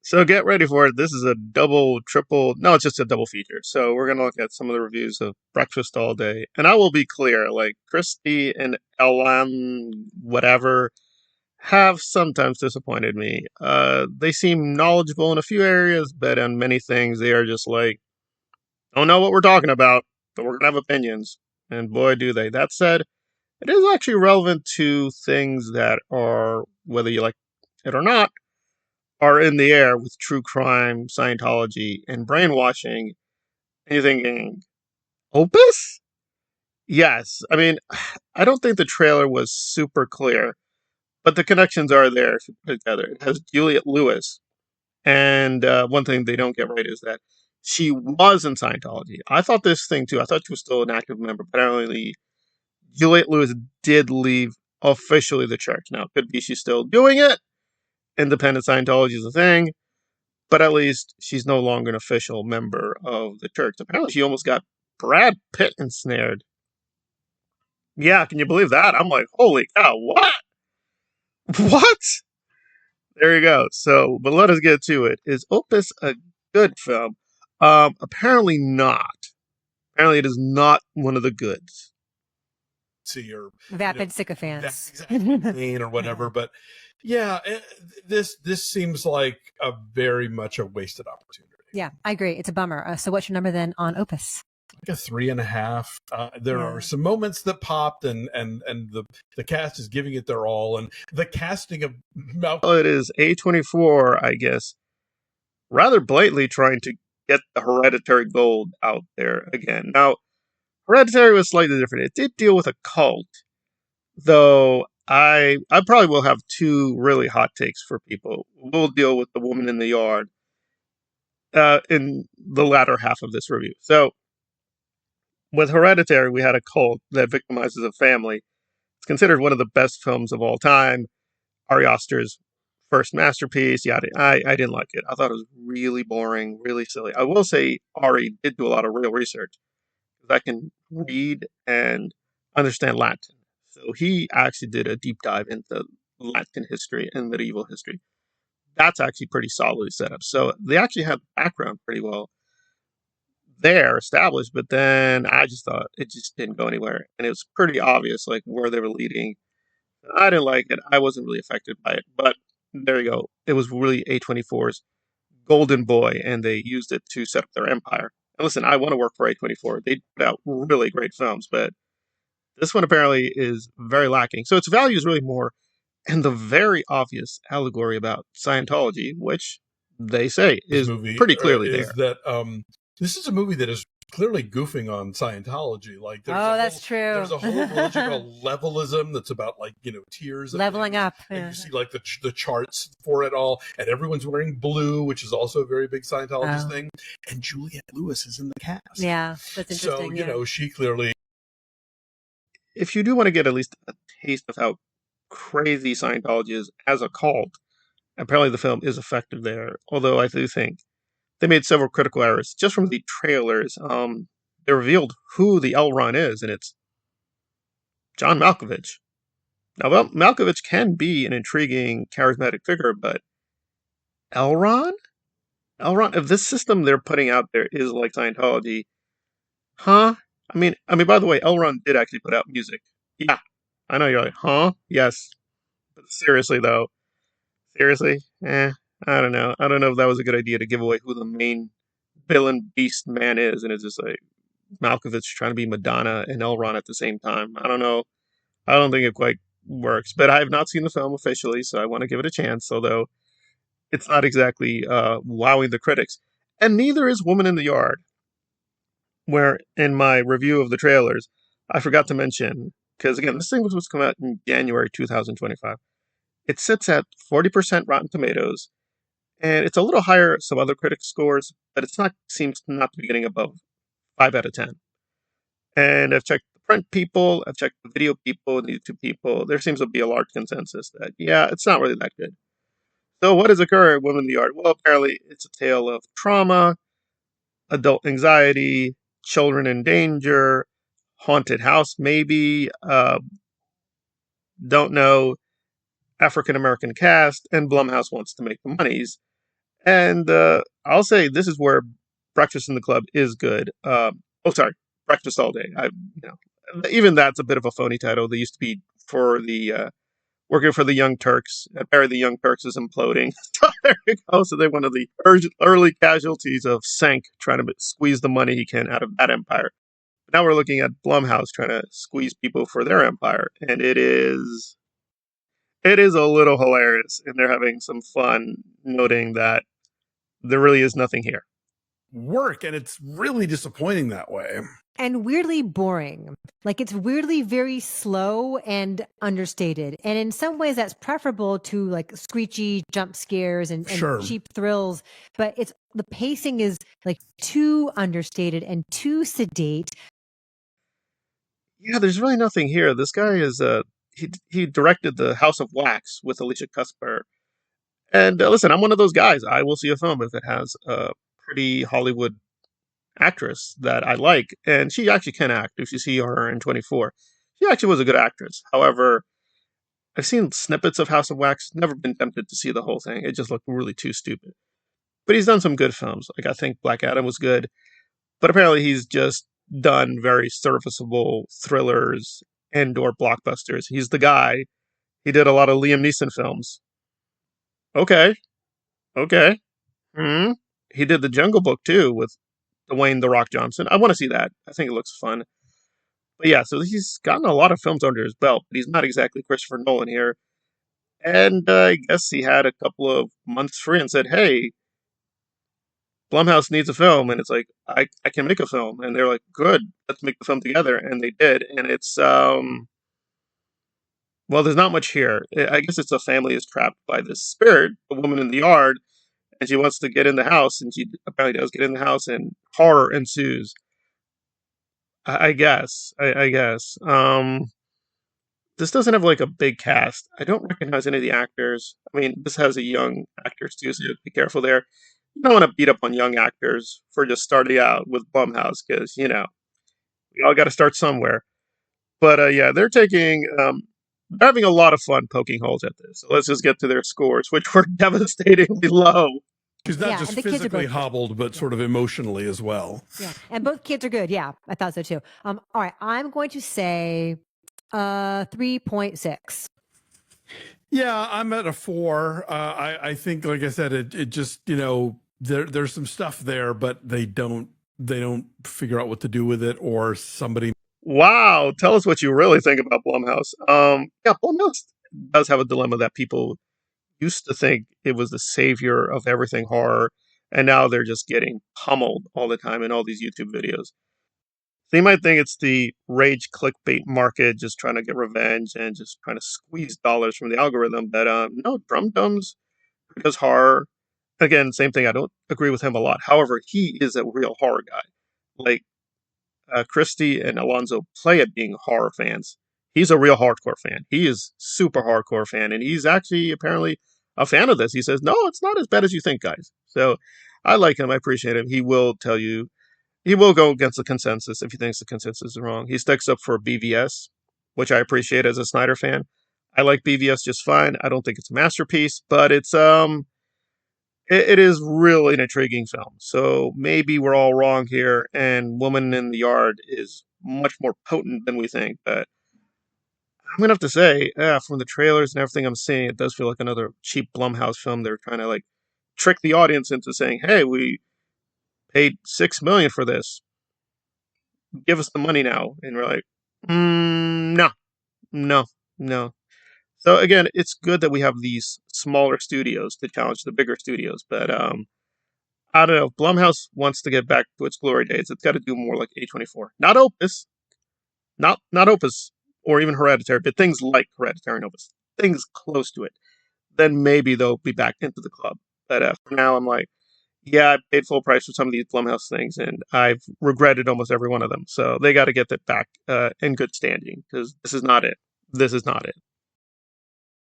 So get ready for it. This is a double, triple. No, it's just a double feature. So we're gonna look at some of the reviews of Breakfast All Day, and I will be clear. Like Christy and Ellen, whatever, have sometimes disappointed me. They seem knowledgeable in a few areas, but on many things they are just like, don't know what we're talking about, but we're gonna have opinions. And boy, do they. That said, it is actually relevant to things that are, whether you like it or not, are in the air with true crime, Scientology, and brainwashing. And you're thinking, Opus? Yes. I mean, I don't think the trailer was super clear, but the connections are there if you put it together. It has Juliette Lewis. And one thing they don't get right is that she was in Scientology. I thought this thing too. I thought she was still an active member, but apparently Juliette Lewis did leave officially the church. Now, it could be she's still doing it. Independent Scientology is a thing. But at least she's no longer an official member of the church. Apparently, she almost got Brad Pitt ensnared. Yeah, can you believe that? I'm like, holy cow, what? What? There you go. So, but let us get to it. Is Opus a good film? Apparently not. Apparently, it is not one of the goods. To your vapid sycophants, exactly or whatever, but yeah, this seems like a very much a wasted opportunity. Yeah, I agree. It's a bummer. So what's your number then on Opus? Like a 3.5. There are some moments that popped, and the cast is giving it their all, and the casting of Malcolm. Well, it is A24, I guess, rather blatantly trying to get the Hereditary gold out there again. Now, Hereditary was slightly different. It did deal with a cult, though I probably will have two really hot takes for people. We'll deal with the woman in the yard in the latter half of this review. So, with Hereditary, we had a cult that victimizes a family. It's considered one of the best films of all time. Ari Aster's first masterpiece. Yeah, I didn't like it. I thought it was really boring, really silly. I will say Ari did do a lot of real research because I can read and understand Latin. So he actually did a deep dive into Latin history and medieval history. That's actually pretty solidly set up. So they actually had the background pretty well there established, but then I just thought it just didn't go anywhere. And it was pretty obvious like where they were leading. I didn't like it. I wasn't really affected by it. But there you go. It was really A24's golden boy, and they used it to set up their empire. And listen, I want to work for A24. They put out really great films, but this one apparently is very lacking. So its value is really more in the very obvious allegory about Scientology, which they say is pretty clearly there. That this is a movie that is clearly goofing on Scientology. Like, that's true. There's a whole religion called levelism that's about like tiers, leveling up, and you see like the charts for it all, and everyone's wearing blue, which is also a very big Scientologist thing. And Juliette Lewis is in the cast. Yeah, that's interesting. So she clearly. If you do want to get at least a taste of how crazy Scientology is as a cult, apparently the film is effective there. Although I do think they made several critical errors just from the trailers. They revealed who the L Ron is, and it's John Malkovich. Now, Malkovich can be an intriguing, charismatic figure, but L Ron? If this system they're putting out there is like Scientology, huh? I mean, by the way, L Ron did actually put out music. Yeah, I know you're like, huh? Yes, but seriously though, I don't know. I don't know if that was a good idea to give away who the main villain beast man is, and it's just like Malkovich trying to be Madonna and L Ron at the same time. I don't know. I don't think it quite works, but I have not seen the film officially, so I want to give it a chance, although it's not exactly wowing the critics. And neither is Woman in the Yard, where in my review of the trailers, I forgot to mention, because again, this thing was supposed to come out in January 2025. It sits at 40% Rotten Tomatoes, and it's a little higher some other critic scores, but seems not to be getting above 5 out of 10. And I've checked the print people, I've checked the video people, the YouTube people. There seems to be a large consensus that, yeah, it's not really that good. So what has occurred at Women in the Yard? Well, apparently it's a tale of trauma, adult anxiety, children in danger, haunted house maybe, don't know, African-American cast, and Blumhouse wants to make the monies. And I'll say this is where Breakfast in the Club is good. Breakfast All Day. Even that's a bit of a phony title. They used to be for the working for the Young Turks. Apparently, the Young Turks is imploding. So there you go. So they're one of the early casualties of Sank trying to squeeze the money he can out of that empire. But now we're looking at Blumhouse trying to squeeze people for their empire, and it is a little hilarious, and they're having some fun noting that there really is nothing here. Work, and it's really disappointing that way. And weirdly boring. Like, it's weirdly very slow and understated. And in some ways that's preferable to like screechy jump scares and cheap thrills. But the pacing is like too understated and too sedate. Yeah, there's really nothing here. This guy is he directed The House of Wax with Alicia Cusper. And listen, I'm one of those guys. I will see a film if it has a pretty Hollywood actress that I like, and she actually can act. If you see her in 24, she actually was a good actress. However, I've seen snippets of House of Wax, never been tempted to see the whole thing. It just looked really too stupid. But he's done some good films. Like, I think Black Adam was good, but apparently he's just done very serviceable thrillers and/or blockbusters. He's the guy. He did a lot of Liam Neeson films. Okay. He did The Jungle Book too with Dwayne "The Rock" Johnson. I want to see that. I think it looks fun. But yeah, so he's gotten a lot of films under his belt, but he's not exactly Christopher Nolan here. And I guess he had a couple of months free and said, "Hey, Blumhouse needs a film," and it's like, I can make a film, and they're like, "Good, let's make the film together," and they did, and it's well, there's not much here. I guess it's a family is trapped by this spirit, a woman in the yard, and she wants to get in the house, and she apparently does get in the house, and horror ensues. I guess. I guess. This doesn't have like a big cast. I don't recognize any of the actors. I mean, this has a young actors too, so you have to be careful there. You don't want to beat up on young actors for just starting out with Blumhouse because, we all got to start somewhere. But yeah, they're having a lot of fun poking holes at this. So let's just get to their scores, which were devastatingly low. She's not just physically hobbled, but sort of emotionally as well. Yeah, and both kids are good. Yeah, I thought so too. All right, I'm going to say 3.6. Yeah, I'm at a 4. I think, like I said, it just, there's some stuff there, but they don't figure out what to do with it, or somebody. Wow, tell us what you really think about Blumhouse. Yeah, Blumhouse does have a dilemma that people used to think it was the savior of everything horror, and now they're just getting pummeled all the time in all these YouTube videos. So you might think it's the rage clickbait market just trying to get revenge and just trying to squeeze dollars from the algorithm, but no, Drum Dums, who does horror, again, same thing, I don't agree with him a lot. However, he is a real horror guy. Like, Christy and Alonzo play at being horror fans. He's a real hardcore fan. He is super hardcore fan, and he's actually apparently a fan of this. He says, "No, it's not as bad as you think, guys." So I like him. I appreciate him. He will tell you, he will go against the consensus if he thinks the consensus is wrong. He sticks up for BVS, which I appreciate as a Snyder fan. I like BVS just fine. I don't think it's a masterpiece, but it is really an intriguing film. So maybe we're all wrong here, and Woman in the Yard is much more potent than we think. But I'm going to have to say, from the trailers and everything I'm seeing, it does feel like another cheap Blumhouse film. They're trying to like trick the audience into saying, "Hey, we paid $6 million for this. Give us the money now." And we're like, no, no, no. So again, it's good that we have these smaller studios to challenge the bigger studios, but I don't know. If Blumhouse wants to get back to its glory days, it's got to do more like A24. Not Opus, not Opus, or even Hereditary, but things like Hereditary and Opus, things close to it. Then maybe they'll be back into the club. But for now, I'm like, yeah, I paid full price for some of these Blumhouse things, and I've regretted almost every one of them. So they got to get that back in good standing, because this is not it. This is not it.